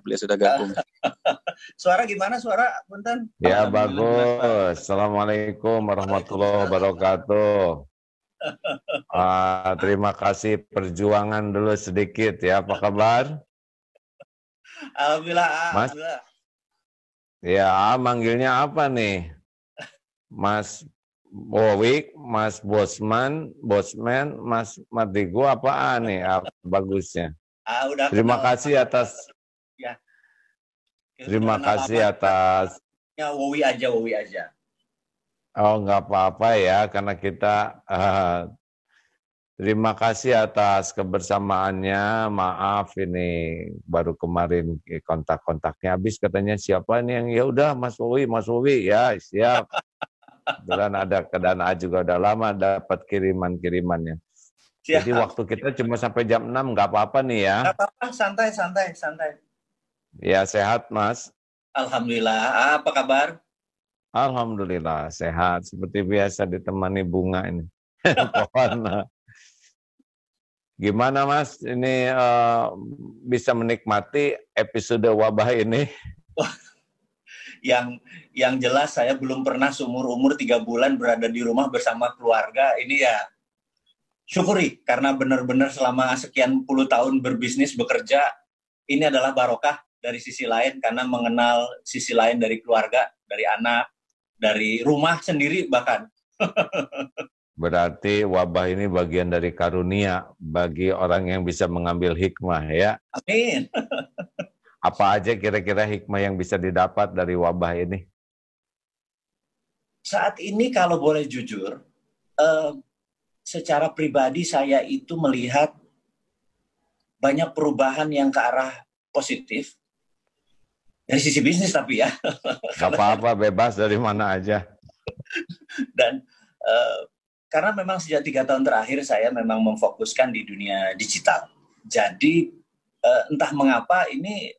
beliau sudah gabung. Suara gimana suara, Punten? Ya bagus. Assalamualaikum warahmatullahi wabarakatuh. Terima kasih perjuangan dulu sedikit ya. Apa kabar? Alhamdulillah. Mas? Alhamdulillah. Ya, manggilnya apa nih? Mas Bowik, Mas Bosman, Mas Matigo, apaan nih bagusnya? Udah Terima kenal. kasih atas. Ya. Terima kasih atas. Ya, Wowi aja. Oh, nggak apa-apa ya, karena kita terima kasih atas kebersamaannya. Maaf ini baru kemarin kontak-kontaknya habis, katanya siapa nih yang ya udah Mas Wowi ya siap. Kebetulan ada Kedana juga udah lama dapat kiriman-kirimannya. Siap. Jadi waktu kita cuma sampai jam 6, nggak apa-apa nih ya. Nggak apa-apa, santai. Ya sehat Mas. Alhamdulillah. Apa kabar? Alhamdulillah sehat, seperti biasa ditemani bunga ini. Pohon. Gimana Mas, ini bisa menikmati episode wabah ini? Yang jelas saya belum pernah seumur-umur 3 bulan berada di rumah bersama keluarga. Ini ya syukuri, karena benar-benar selama sekian puluh tahun berbisnis, bekerja, ini adalah barokah dari sisi lain, karena mengenal sisi lain dari keluarga, dari anak, dari rumah sendiri bahkan. Berarti wabah ini bagian dari karunia bagi orang yang bisa mengambil hikmah ya. Amin. Apa aja kira-kira hikmah yang bisa didapat dari wabah ini? Saat ini kalau boleh jujur, secara pribadi saya itu melihat banyak perubahan yang ke arah positif. Dari sisi bisnis tapi ya. Gak apa-apa, bebas dari mana aja. Dan karena memang sejak 3 tahun terakhir saya memang memfokuskan di dunia digital. Jadi entah mengapa ini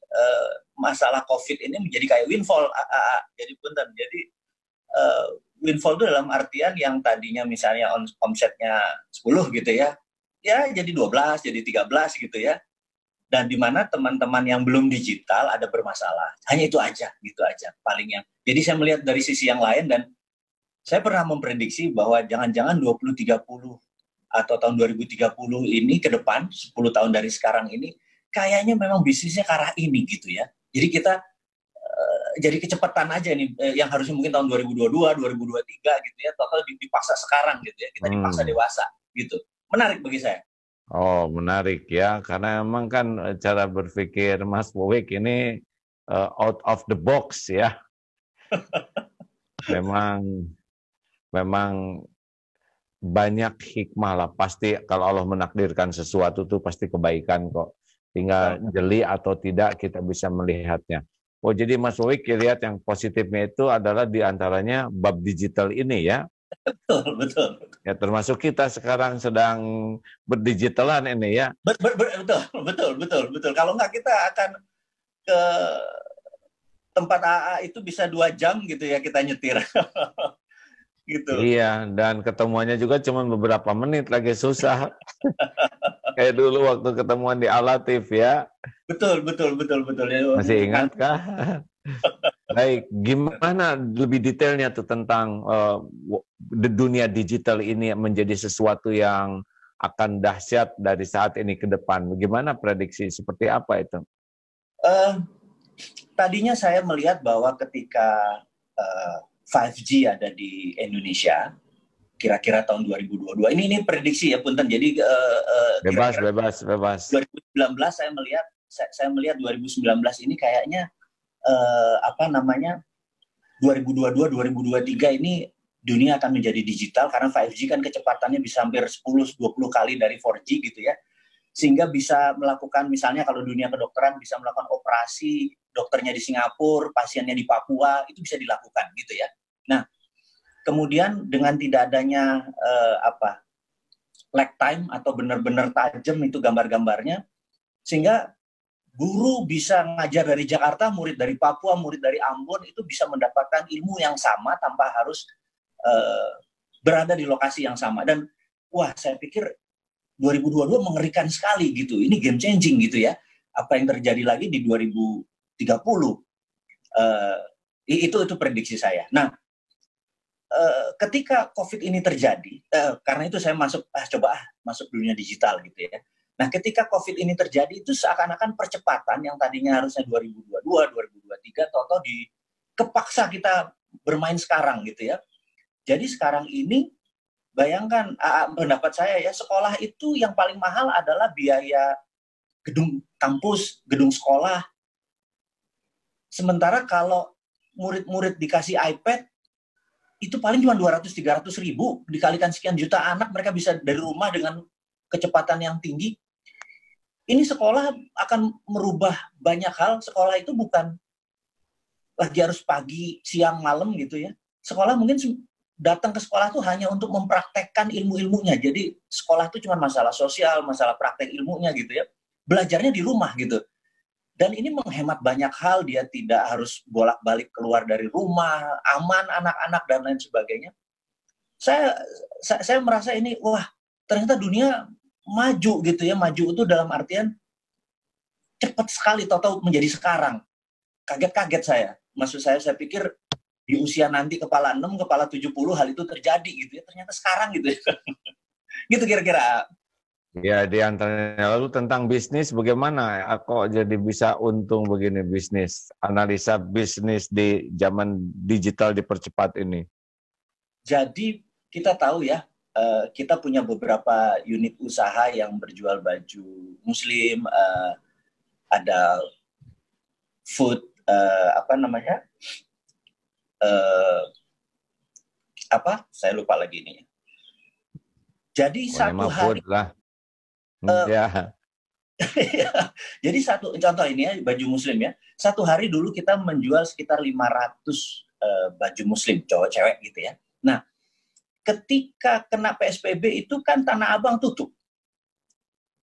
masalah COVID ini menjadi kayak windfall. Jadi punten. Jadi windfall itu dalam artian yang tadinya misalnya omsetnya 10 gitu ya. Ya jadi 12, jadi 13 gitu ya. Dan di mana teman-teman yang belum digital ada bermasalah. Hanya itu aja, gitu aja paling yang. Jadi saya melihat dari sisi yang lain, dan saya pernah memprediksi bahwa jangan-jangan 2030 atau tahun 2030 ini ke depan, 10 tahun dari sekarang ini, kayaknya memang bisnisnya ke arah ini gitu ya. Jadi kita jadi kecepatan aja nih, yang harusnya mungkin tahun 2022, 2023 gitu ya, total dipaksa sekarang gitu ya, kita dipaksa dewasa gitu. Menarik bagi saya. Oh, menarik ya, karena emang kan cara berpikir Mas Bowik ini out of the box ya. Memang banyak hikmah lah. Pasti kalau Allah menakdirkan sesuatu tuh pasti kebaikan kok. Tinggal jeli atau tidak kita bisa melihatnya. Oh, jadi Mas Bowik lihat yang positifnya itu adalah diantaranya bab digital ini ya. Betul. Ya termasuk kita sekarang sedang berdigitalan ini ya. Betul. Kalau nggak kita akan ke tempat AA itu bisa 2 jam gitu ya kita nyetir. Gitu. Iya, dan ketemuannya juga cuma beberapa menit, lagi susah. Kayak dulu waktu ketemuan di Alatif ya. Betul. Masih ingat kah? Baik, gimana lebih detailnya tuh tentang dunia digital ini menjadi sesuatu yang akan dahsyat dari saat ini ke depan? Bagaimana prediksi, seperti apa itu? Tadinya saya melihat bahwa ketika 5G ada di Indonesia, kira-kira tahun 2022. Ini prediksi ya punten. Jadi bebas. 2019 saya melihat 2019 ini kayaknya 2022 2023 ini dunia akan menjadi digital, karena 5G kan kecepatannya bisa hampir 10-20 kali dari 4G gitu ya. Sehingga bisa melakukan, misalnya kalau dunia kedokteran bisa melakukan operasi, dokternya di Singapura, pasiennya di Papua, itu bisa dilakukan gitu ya. Nah, kemudian dengan tidak adanya lag time atau benar-benar tajam itu gambar-gambarnya, sehingga guru bisa ngajar dari Jakarta, murid dari Papua, murid dari Ambon, itu bisa mendapatkan ilmu yang sama tanpa harus berada di lokasi yang sama. Dan wah, saya pikir 2022 mengerikan sekali gitu. Ini game changing gitu ya. apa yang terjadi lagi di 2030. Itu prediksi saya. Nah, ketika COVID ini terjadi, karena itu saya masuk dunia digital gitu ya. Nah, ketika COVID ini terjadi itu seakan-akan percepatan yang tadinya harusnya 2022, 2023, toto kepaksa kita bermain sekarang gitu ya. Jadi sekarang ini bayangkan, pendapat saya ya, sekolah itu yang paling mahal adalah biaya gedung kampus, gedung sekolah. Sementara kalau murid-murid dikasih iPad, itu paling cuma 200-300 ribu, dikalikan sekian juta anak, mereka bisa dari rumah dengan kecepatan yang tinggi. Ini sekolah akan merubah banyak hal. Sekolah itu bukan lagi harus pagi, siang, malam gitu ya. Sekolah mungkin datang ke sekolah itu hanya untuk mempraktekkan ilmu-ilmunya. Jadi sekolah itu cuma masalah sosial, masalah praktek ilmunya gitu ya. Belajarnya di rumah gitu. Dan ini menghemat banyak hal, dia tidak harus bolak-balik keluar dari rumah, aman anak-anak dan lain sebagainya. Saya merasa ini, wah, ternyata dunia maju gitu ya. Maju itu dalam artian cepat sekali total menjadi sekarang. Kaget-kaget saya. Maksud saya pikir di usia nanti kepala 6, kepala 70 hal itu terjadi gitu ya. Ternyata sekarang gitu ya. Gitu kira-kira. Ya, di antaranya. Lalu tentang bisnis, bagaimana kok jadi bisa untung begini bisnis? Analisa bisnis di zaman digital dipercepat ini. Jadi kita tahu ya, kita punya beberapa unit usaha yang berjual baju muslim, ada food, saya lupa lagi ini. Jadi satu hari lah. Ya. Jadi contoh ini ya, baju muslim ya. Satu hari dulu kita menjual sekitar 500 baju muslim, cowok cewek gitu ya. Nah, ketika kena PSBB itu kan Tanah Abang tutup.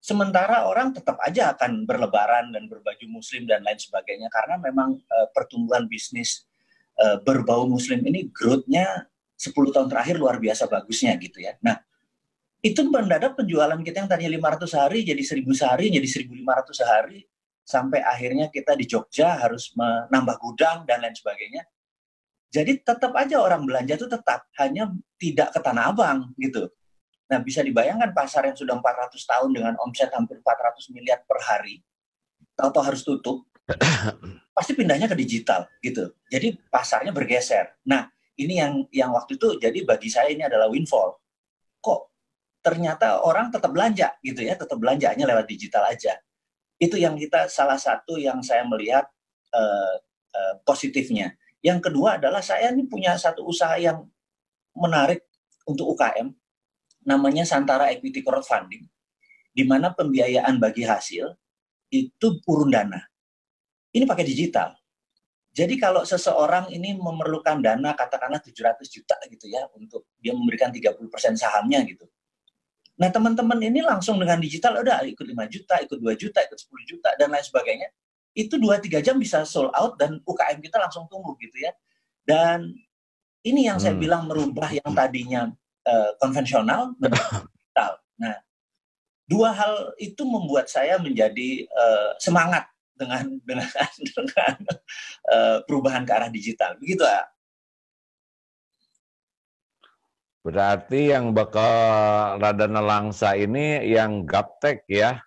Sementara orang tetap aja akan berlebaran dan berbaju muslim dan lain sebagainya karena memang pertumbuhan bisnis berbau muslim ini growth-nya 10 tahun terakhir luar biasa bagusnya gitu ya. Nah, itu mendadak penjualan kita yang tadinya 500 sehari jadi 1000 sehari, jadi 1500 sehari, sampai akhirnya kita di Jogja harus menambah gudang dan lain sebagainya. Jadi tetap aja orang belanja itu tetap, hanya tidak ke Tanah Abang gitu. Nah, bisa dibayangkan pasar yang sudah 400 tahun dengan omset hampir 400 miliar per hari, tahu-tahu harus tutup, pasti pindahnya ke digital gitu. Jadi pasarnya bergeser. Nah, ini yang waktu itu jadi bagi saya ini adalah windfall. Kok ternyata orang tetap belanja gitu ya, tetap belanjanya lewat digital aja. Itu yang salah satu yang saya melihat positifnya. Yang kedua adalah saya ini punya satu usaha yang menarik untuk UKM, namanya Santara Equity Crowdfunding, di mana pembiayaan bagi hasil itu urun dana. Ini pakai digital. Jadi kalau seseorang ini memerlukan dana katakanlah 700 juta gitu ya, untuk dia memberikan 30% sahamnya gitu. Nah, teman-teman ini langsung dengan digital udah ikut 5 juta, ikut 2 juta, ikut 10 juta, dan lain sebagainya. Itu 2-3 jam bisa sold out dan UKM kita langsung tumbuh gitu ya. Dan ini yang saya bilang merubah yang tadinya konvensional menjadi digital. Nah, dua hal itu membuat saya menjadi semangat dengan perubahan ke arah digital. Begitu ya. Berarti yang bakal rada nelangsa ini yang gaptek ya,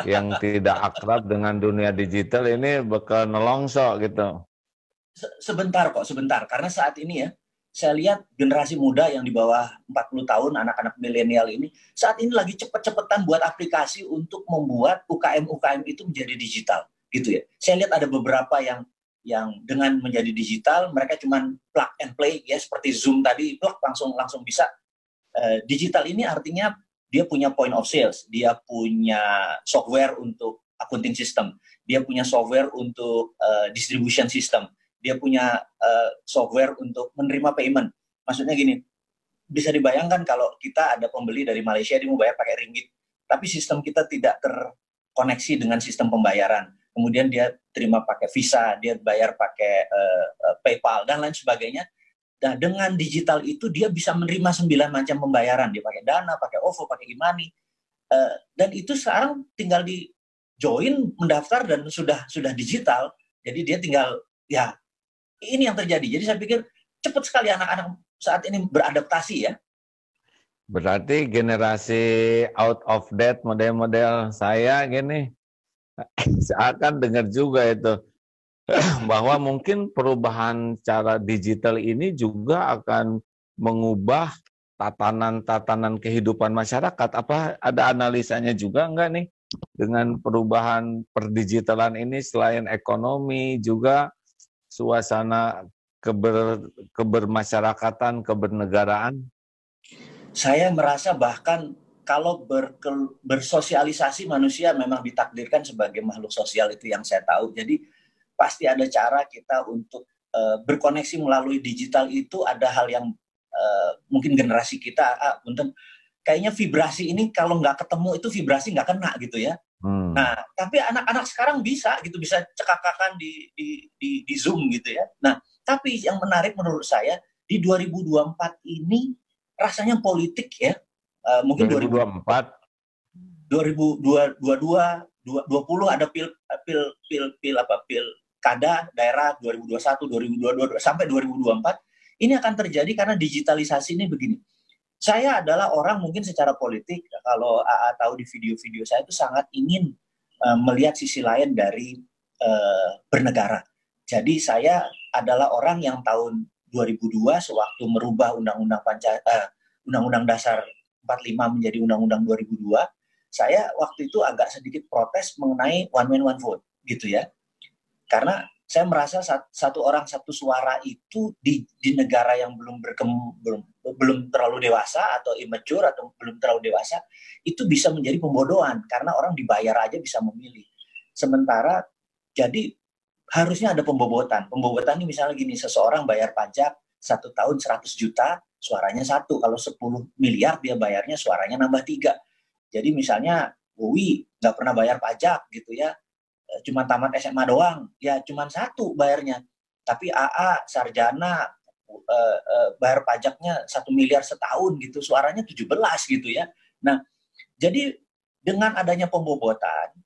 yang tidak akrab dengan dunia digital ini bakal nelongso gitu. Sebentar. Karena saat ini ya, saya lihat generasi muda yang di bawah 40 tahun, anak-anak milenial ini, saat ini lagi cepet-cepetan buat aplikasi untuk membuat UKM-UKM itu menjadi digital gitu ya. Saya lihat ada beberapa yang dengan menjadi digital, mereka cuma plug and play ya, seperti Zoom tadi, plug langsung bisa. Digital ini artinya dia punya point of sales, dia punya software untuk accounting system, dia punya software untuk distribution system, dia punya software untuk menerima payment. Maksudnya gini, bisa dibayangkan kalau kita ada pembeli dari Malaysia, dia mau bayar pakai ringgit, tapi sistem kita tidak terkoneksi dengan sistem pembayaran. Kemudian dia terima pakai Visa, dia bayar pakai PayPal, dan lain sebagainya. Nah, dengan digital itu dia bisa menerima 9 macam pembayaran. Dia pakai Dana, pakai OVO, pakai e-money. Dan itu sekarang tinggal join, mendaftar dan sudah digital. Jadi dia tinggal, ya ini yang terjadi. Jadi saya pikir cepat sekali anak-anak saat ini beradaptasi ya. Berarti generasi out of date model-model saya gini, saya akan dengar juga itu bahwa mungkin perubahan cara digital ini juga akan mengubah tatanan-tatanan kehidupan masyarakat. Apa ada analisanya juga enggak nih dengan perubahan perdigitalan ini, selain ekonomi juga suasana kebermasyarakatan, kebernegaraan? Saya merasa bahkan kalau bersosialisasi, manusia memang ditakdirkan sebagai makhluk sosial, itu yang saya tahu. Jadi pasti ada cara kita untuk berkoneksi melalui digital. Itu ada hal yang mungkin generasi kita, kayaknya vibrasi ini kalau nggak ketemu itu vibrasi nggak kena gitu ya. Nah, tapi anak-anak sekarang bisa cekakakan di Zoom gitu ya. Nah, tapi yang menarik menurut saya di 2024 ini rasanya politik ya, mungkin 2024, 2022, 2020 ada pilkada daerah 2021, 2022 sampai 2024. Ini akan terjadi karena digitalisasi ini begini. Saya adalah orang mungkin secara politik, kalau AA tahu di video-video saya itu sangat ingin melihat sisi lain dari bernegara. Jadi saya adalah orang yang tahun 2002 sewaktu merubah Undang-Undang Dasar 45 menjadi Undang-Undang 2002, saya waktu itu agak sedikit protes mengenai one man one vote gitu ya. Karena saya merasa satu orang satu suara itu di negara yang belum terlalu dewasa atau immature atau belum terlalu dewasa, itu bisa menjadi pembodohan karena orang dibayar aja bisa memilih. Sementara jadi harusnya ada pembobotan. Pembobotan ini misalnya gini, seseorang bayar pajak 1 tahun 100 juta, suaranya 1. Kalau 10 miliar dia bayarnya, suaranya nambah 3. Jadi misalnya Bowie nggak pernah bayar pajak gitu ya, cuma tamat SMA doang, ya cuma 1 bayarnya. Tapi AA, sarjana, bayar pajaknya 1 miliar setahun gitu, suaranya 17 gitu ya. Nah, jadi dengan adanya pembobotan,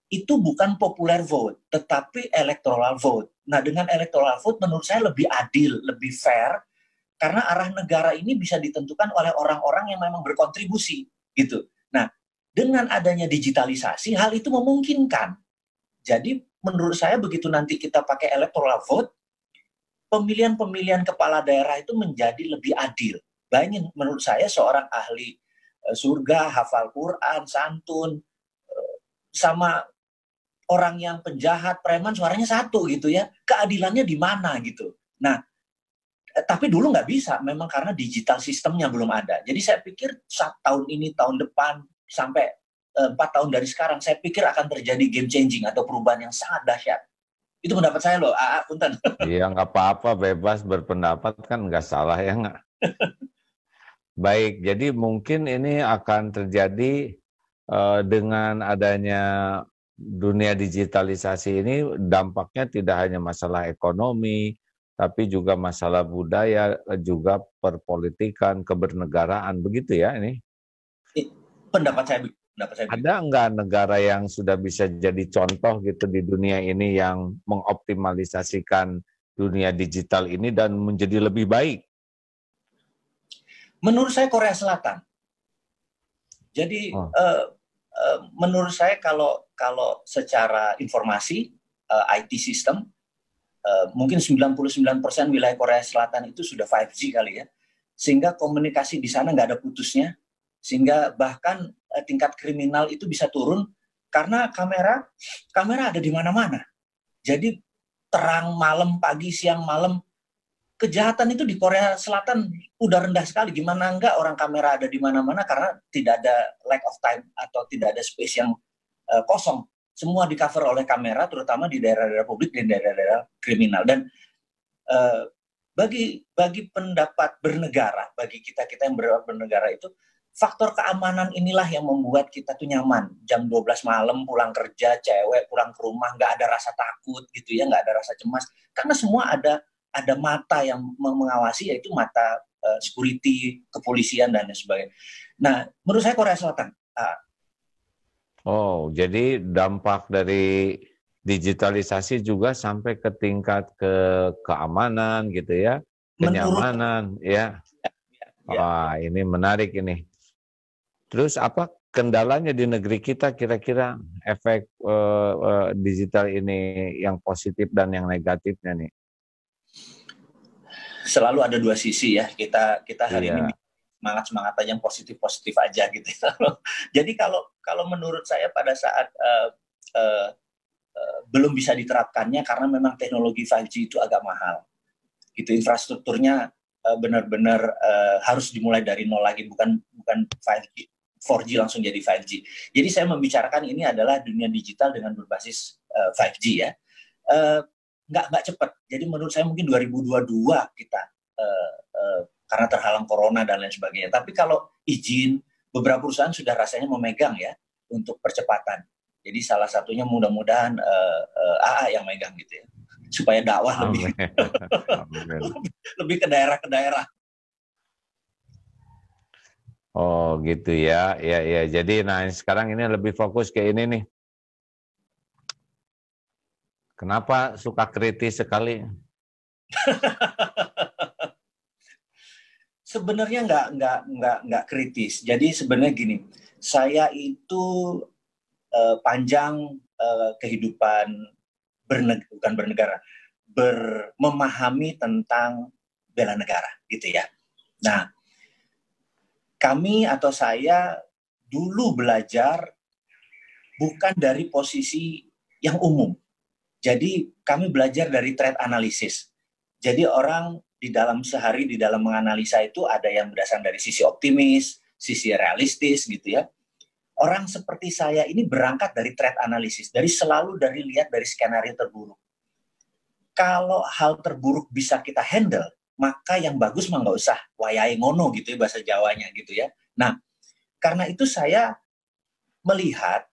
itu bukan popular vote, tetapi electoral vote. Nah, dengan electoral vote menurut saya lebih adil, lebih fair, karena arah negara ini bisa ditentukan oleh orang-orang yang memang berkontribusi, gitu. Nah, dengan adanya digitalisasi, hal itu memungkinkan. Jadi, menurut saya begitu nanti kita pakai electoral vote, pemilihan-pemilihan kepala daerah itu menjadi lebih adil. Banyak, menurut saya seorang ahli surga, hafal Quran, santun, sama orang yang penjahat, preman, suaranya 1 gitu ya. Keadilannya di mana gitu. Nah, tapi dulu nggak bisa, memang karena digital sistemnya belum ada. Jadi saya pikir tahun ini, tahun depan, sampai 4 tahun dari sekarang, saya pikir akan terjadi game changing atau perubahan yang sangat dahsyat. Itu pendapat saya loh, punten. Iya, nggak apa-apa, bebas berpendapat kan nggak salah ya nggak? Baik, jadi mungkin ini akan terjadi dengan adanya dunia digitalisasi ini, dampaknya tidak hanya masalah ekonomi, tapi juga masalah budaya, juga perpolitikan, kebernegaraan, begitu ya ini? Pendapat saya. Ada nggak negara yang sudah bisa jadi contoh gitu di dunia ini yang mengoptimalisasikan dunia digital ini dan menjadi lebih baik? Menurut saya Korea Selatan. Jadi menurut saya kalau secara informasi, IT system, mungkin 99% wilayah Korea Selatan itu sudah 5G kali ya. Sehingga komunikasi di sana nggak ada putusnya. Sehingga bahkan tingkat kriminal itu bisa turun karena kamera ada di mana-mana. Jadi terang malam, pagi, siang, malam, kejahatan itu di Korea Selatan udah rendah sekali. Gimana enggak orang kamera ada di mana-mana karena tidak ada lack of time atau tidak ada space yang kosong. Semua di cover oleh kamera, terutama di daerah-daerah publik dan daerah-daerah kriminal. Dan bagi pendapat bernegara, bagi kita yang bernegara itu, faktor keamanan inilah yang membuat kita tuh nyaman. Jam 12 malam pulang kerja, cewek pulang ke rumah, nggak ada rasa takut gitu ya, nggak ada rasa cemas. Karena semua ada mata yang mengawasi, yaitu mata security, kepolisian, dan sebagainya. Nah, menurut saya Korea Selatan. Oh, jadi dampak dari digitalisasi juga sampai ke tingkat keamanan gitu ya, Menurut kenyamanan ya. ya, Wah, ini menarik ini. Terus apa kendalanya di negeri kita kira-kira efek digital ini yang positif dan yang negatifnya nih? selalu ada dua sisi ya. Kita hari ini Iya. semangat aja yang positif aja gitu. Jadi kalau menurut saya pada saat belum bisa diterapkannya karena memang teknologi 5G itu agak mahal. Gitu, infrastrukturnya benar-benar harus dimulai dari nol lagi, bukan 5G 4G langsung jadi 5G. Jadi saya membicarakan ini adalah dunia digital dengan berbasis 5G ya. Nggak cepat. Jadi menurut saya mungkin 2022 kita karena terhalang corona dan lain sebagainya. Tapi kalau izin, beberapa perusahaan sudah rasanya memegang ya untuk percepatan. Jadi salah satunya mudah-mudahan AA yang megang gitu ya, supaya dakwah lebih lebih ke daerah. Oh gitu ya, ya. Jadi nah sekarang ini lebih fokus ke ini nih. Kenapa suka kritis sekali? Sebenarnya nggak kritis. Jadi sebenarnya gini, saya itu panjang kehidupan bukan bernegara, memahami tentang bela negara gitu ya. Nah, kami atau saya dulu belajar bukan dari posisi yang umum. Jadi kami belajar dari threat analysis. Jadi orang di dalam sehari di dalam menganalisa itu ada yang berdasarkan dari sisi optimis, sisi realistis gitu ya. Orang seperti saya ini berangkat dari threat analysis, dari lihat dari skenario terburuk. Kalau hal terburuk bisa kita handle, maka yang bagus mah nggak usah wayai ngono gitu ya bahasa Jawanya gitu ya. Nah, karena itu saya melihat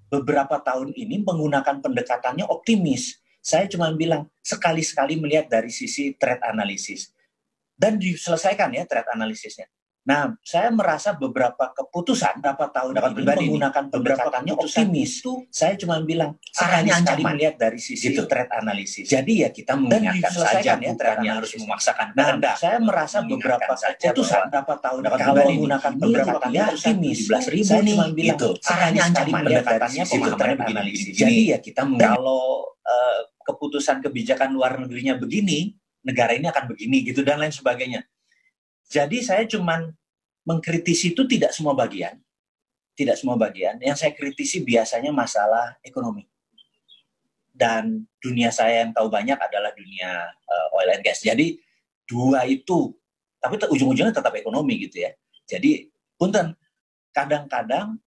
beberapa tahun ini menggunakan pendekatannya optimis. Saya cuma bilang sekali-sekali melihat dari sisi threat analysis dan diselesaikan ya threat analisisnya. Nah, saya merasa beberapa keputusan beberapa tahun pribadi menggunakan pendekatannya optimis. Itu saya cuma bilang arahnya sekali melihat dari sisi gitu, threat analisis. Jadi ya kita mengingatkan saja ya, bukannya harus memaksakan kehendak. Saya merasa beberapa keputusan beberapa tahun kalau menggunakan pendekatannya optimis. 17.000 saya cuma bilang gitu, arahnya sekali pendekatannya pemahamannya begini. Jadi ya kita kalau keputusan kebijakan luar negerinya begini, negara ini akan begini gitu dan lain sebagainya. Jadi saya cuman mengkritisi itu tidak semua bagian. Yang saya kritisi biasanya masalah ekonomi. Dan dunia saya yang tahu banyak adalah dunia oil and gas. Jadi dua itu, tapi ujung-ujungnya tetap ekonomi gitu ya. Jadi punten, kadang-kadang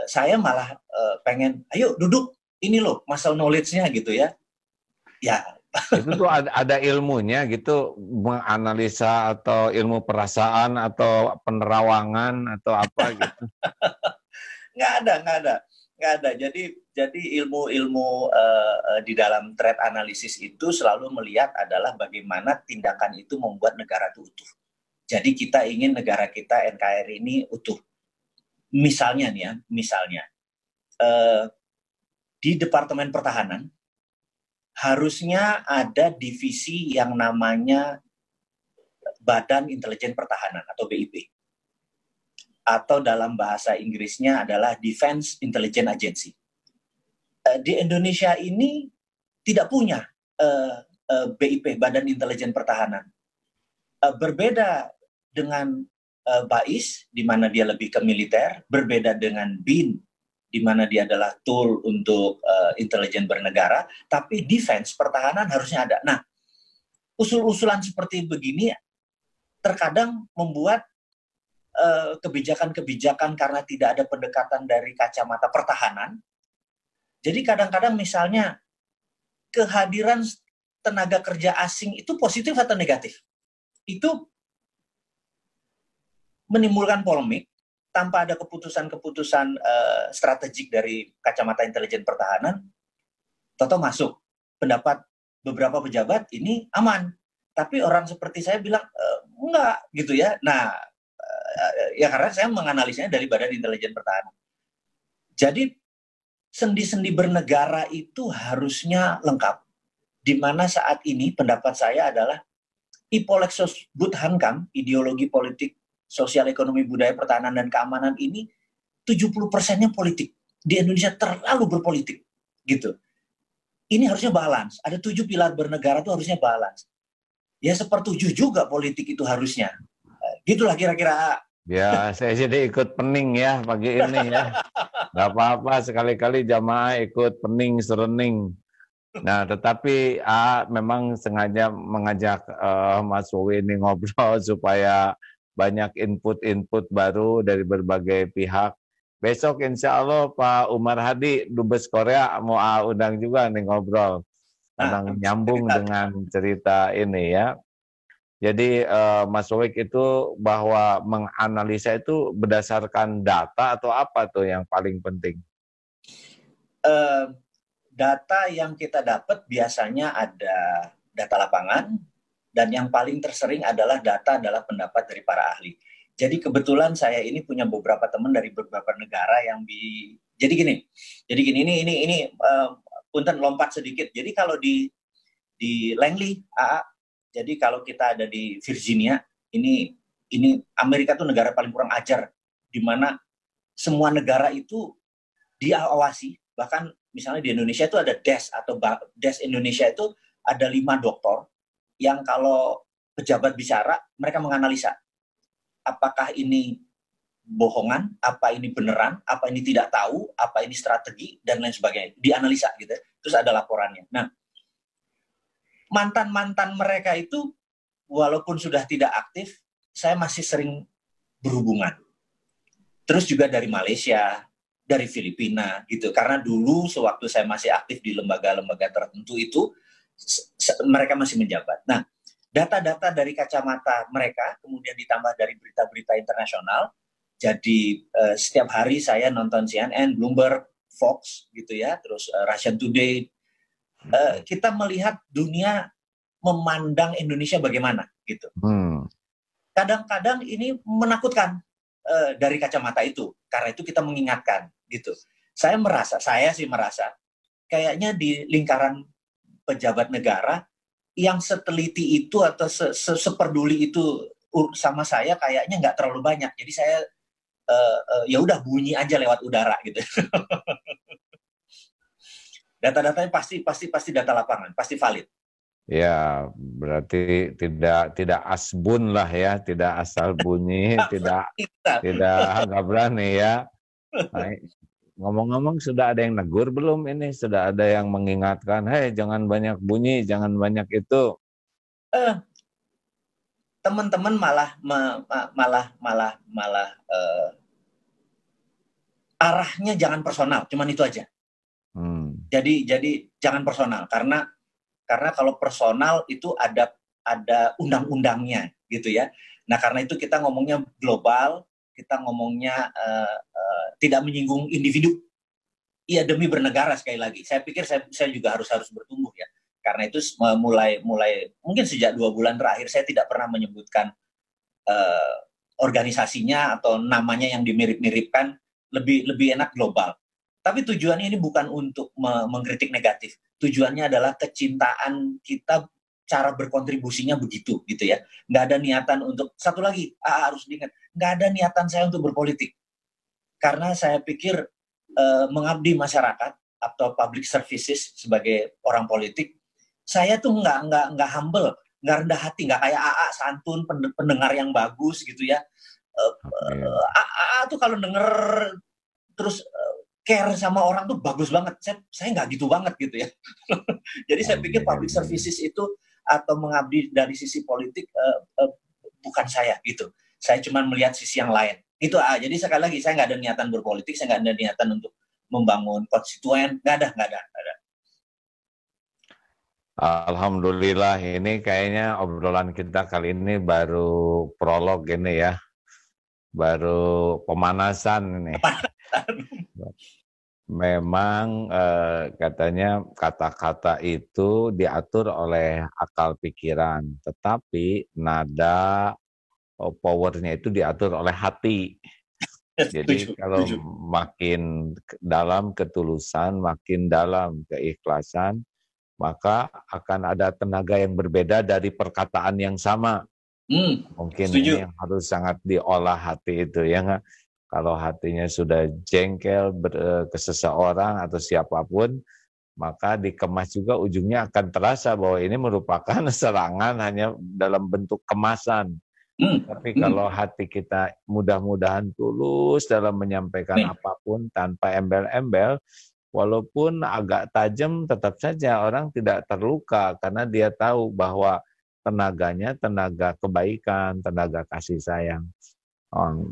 saya malah pengen, ayo duduk, ini loh muscle knowledge-nya gitu ya. Ya, itu tuh ada ilmunya gitu, menganalisa atau ilmu perasaan atau penerawangan atau apa gitu. nggak ada. Jadi ilmu di dalam threat analysis itu selalu melihat adalah bagaimana tindakan itu membuat negara itu utuh. Jadi kita ingin negara kita NKRI ini utuh. Misalnya nih ya, di Departemen Pertahanan harusnya ada divisi yang namanya Badan Intelijen Pertahanan atau BIP. Atau dalam bahasa Inggrisnya adalah Defense Intelligence Agency. Di Indonesia ini tidak punya BIP, Badan Intelijen Pertahanan. Berbeda dengan BAIS, di mana dia lebih ke militer, berbeda dengan BIN, di mana dia adalah tool untuk intelijen bernegara, tapi defense, pertahanan harusnya ada. Nah, usul-usulan seperti begini terkadang membuat kebijakan-kebijakan karena tidak ada pendekatan dari kacamata pertahanan. Jadi kadang-kadang misalnya kehadiran tenaga kerja asing itu positif atau negatif? Itu menimbulkan polemik tanpa ada keputusan-keputusan strategik dari kacamata intelijen pertahanan. Toto masuk, pendapat beberapa pejabat ini aman, tapi orang seperti saya bilang enggak gitu ya. Nah, ya karena saya menganalisanya dari Badan Intelijen Pertahanan. Jadi sendi-sendi bernegara itu harusnya lengkap. Di mana saat ini pendapat saya adalah Ipolexos Budhankam, ideologi politik, sosial, ekonomi, budaya, pertahanan, dan keamanan ini 70%-nya politik. Di Indonesia terlalu berpolitik, gitu. Ini harusnya balance. Ada 7 pilar bernegara itu harusnya balance. Ya sepertujuh juga politik itu harusnya. Gitulah kira-kira. Ya, saya jadi ikut pening ya pagi ini ya. Nggak apa-apa, sekali-kali jamaah ikut pening serening. Nah, tetapi memang sengaja mengajak Mas Wowi ini ngobrol supaya banyak input-input baru dari berbagai pihak. Besok insya Allah Pak Umar Hadi, Dubes Korea, mau undang juga nih ngobrol. Tentang nyambung dengan cerita ini ya. Jadi Mas Wowi itu bahwa menganalisa itu berdasarkan data atau apa tuh yang paling penting? Data yang kita dapat biasanya ada data lapangan, dan yang paling tersering adalah pendapat dari para ahli. Jadi kebetulan saya ini punya beberapa teman dari beberapa negara yang jadi gini ini punten lompat sedikit. Jadi kalau di Langley, jadi kalau kita ada di Virginia, ini Amerika tuh negara paling kurang ajar, di mana semua negara itu diawasi. Bahkan misalnya di Indonesia itu ada DES atau DES Indonesia itu ada 5 doktor yang kalau pejabat bicara mereka menganalisa apakah ini bohongan, apa ini beneran, apa ini tidak tahu, apa ini strategi dan lain sebagainya, dianalisa gitu. Terus ada laporannya. Nah, mantan-mantan mereka itu walaupun sudah tidak aktif, saya masih sering berhubungan. Terus juga dari Malaysia, dari Filipina gitu. Karena dulu sewaktu saya masih aktif di lembaga-lembaga tertentu itu mereka masih menjabat. Nah, data-data dari kacamata mereka kemudian ditambah dari berita-berita internasional. Jadi setiap hari saya nonton CNN, Bloomberg, Fox gitu ya, terus Russian Today. Kita melihat dunia memandang Indonesia bagaimana gitu. Kadang-kadang ini menakutkan dari kacamata itu. Karena itu kita mengingatkan gitu. Saya sih merasa kayaknya di lingkaran pejabat negara yang seteliti itu atau seperduli itu sama saya kayaknya nggak terlalu banyak. Jadi saya ya udah bunyi aja lewat udara gitu. Data-datanya pasti data lapangan, pasti valid. Ya, berarti tidak asbun lah ya, tidak asal bunyi, tidak nggak berani ya. Nah, ngomong-ngomong sudah ada yang negur belum ini? Sudah ada yang mengingatkan, hei jangan banyak bunyi, jangan banyak itu. Teman-teman malah arahnya jangan personal, cuman itu aja. Jadi jangan personal karena kalau personal itu ada undang-undangnya gitu ya. Nah karena itu kita ngomongnya global, kita ngomongnya tidak menyinggung individu. Iya demi bernegara sekali lagi. Saya pikir saya juga harus bertumbuh ya. Karena itu mulai mungkin sejak 2 bulan terakhir saya tidak pernah menyebutkan organisasinya atau namanya yang dimirip-miripkan, lebih enak global. Tapi tujuannya ini bukan untuk mengkritik negatif. Tujuannya adalah kecintaan kita, cara berkontribusinya begitu gitu ya. Nggak ada niatan untuk, satu lagi harus diingat, nggak ada niatan saya untuk berpolitik. Karena saya pikir mengabdi masyarakat atau public services sebagai orang politik, saya tuh nggak humble, nggak rendah hati, nggak kayak AA santun, pendengar yang bagus gitu ya. AA tuh kalau denger terus care sama orang tuh bagus banget. Saya nggak gitu banget gitu ya. Jadi saya pikir public services itu atau mengabdi dari sisi politik bukan saya gitu. Saya cuma melihat sisi yang lain. Itu jadi sekali lagi saya nggak ada niatan berpolitik, saya nggak ada niatan untuk membangun konstituen, nggak ada. Alhamdulillah, ini kayaknya obrolan kita kali ini baru prolog ini ya, baru pemanasan ini. Memang katanya kata-kata itu diatur oleh akal pikiran, tetapi nada, powernya itu diatur oleh hati. Jadi kalau makin dalam ketulusan, makin dalam keikhlasan, maka akan ada tenaga yang berbeda dari perkataan yang sama. Mungkin ini yang harus sangat diolah hati itu, ya nggak? Kalau hatinya sudah jengkel ke seseorang atau siapapun, maka dikemas juga ujungnya akan terasa bahwa ini merupakan serangan hanya dalam bentuk kemasan. Tapi kalau hati kita mudah-mudahan tulus dalam menyampaikan apapun tanpa embel-embel, walaupun agak tajam tetap saja orang tidak terluka karena dia tahu bahwa tenaganya tenaga kebaikan, tenaga kasih sayang.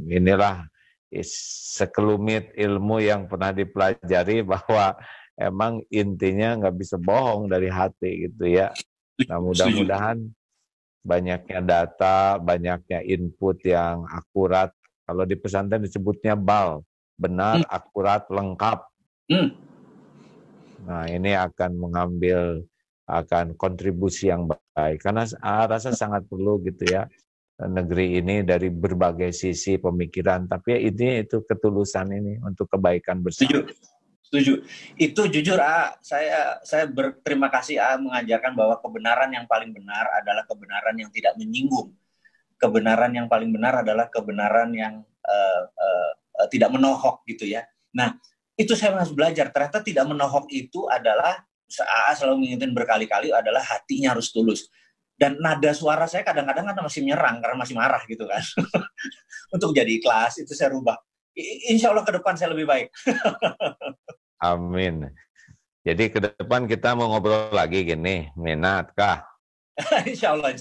Inilah sekelumit ilmu yang pernah dipelajari bahwa emang intinya nggak bisa bohong dari hati gitu ya. Nah mudah-mudahan banyaknya data, banyaknya input yang akurat. Kalau di pesantren disebutnya BAL, benar, akurat, lengkap. Nah ini akan mengambil, akan kontribusi yang baik. Karena rasa sangat perlu gitu ya, negeri ini dari berbagai sisi pemikiran. Tapi ya ini itu ketulusan ini untuk kebaikan bersama. Setuju. Itu jujur saya berterima kasih mengajarkan bahwa kebenaran yang paling benar adalah kebenaran yang tidak menyinggung. Kebenaran yang paling benar adalah kebenaran yang tidak menohok gitu ya. Nah, itu saya harus belajar. Ternyata tidak menohok itu adalah selalu mengingatkan berkali-kali adalah hatinya harus tulus. Dan nada suara saya kadang-kadang kan masih menyerang karena masih marah gitu kan. Untuk jadi ikhlas itu saya rubah. Insya Allah ke depan saya lebih baik. Amin. Jadi ke depan kita mau ngobrol lagi gini, minat kah? Insya Allah.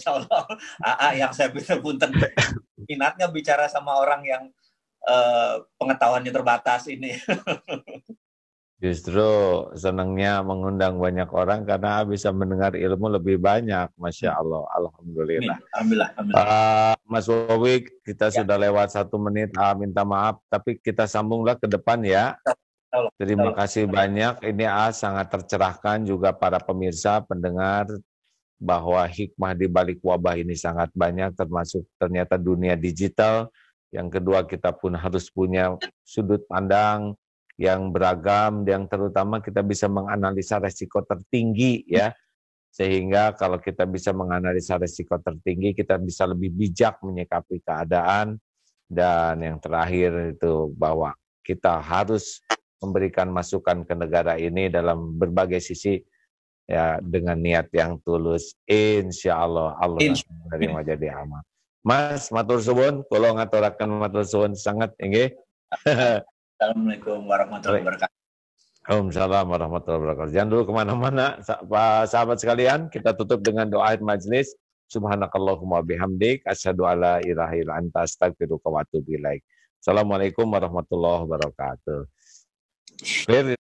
Yang saya bisa punten minatnya bicara sama orang yang pengetahuannya terbatas ini. Justru senangnya mengundang banyak orang karena bisa mendengar ilmu lebih banyak, Masya Allah, Alhamdulillah. Alhamdulillah. Mas Wawi, kita sudah lewat 1 menit, minta maaf, tapi kita sambunglah ke depan ya. Terima kasih banyak, ini sangat tercerahkan juga para pemirsa, pendengar, bahwa hikmah di balik wabah ini sangat banyak, termasuk ternyata dunia digital. Yang kedua, kita pun harus punya sudut pandang yang beragam, yang terutama kita bisa menganalisa resiko tertinggi ya, sehingga kalau kita bisa menganalisa resiko tertinggi, kita bisa lebih bijak menyikapi keadaan. Dan yang terakhir itu bahwa kita harus memberikan masukan ke negara ini dalam berbagai sisi ya, dengan niat yang tulus. Insya Allah menerima jadi amal. Mas matur suwun, kula ngaturaken matur suwun sangat inggih. Assalamualaikum warahmatullahi wabarakatuh. Waalaikumsalam warahmatullahi wabarakatuh. Jangan dulu kemana-mana, sahabat sekalian. Kita tutup dengan doa majelis. Subhanakallahumma bihamdik, asyhadu alla ilaha illa anta, astaghfiruka wa atubu ilaik. Assalamualaikum warahmatullahi wabarakatuh. Clear.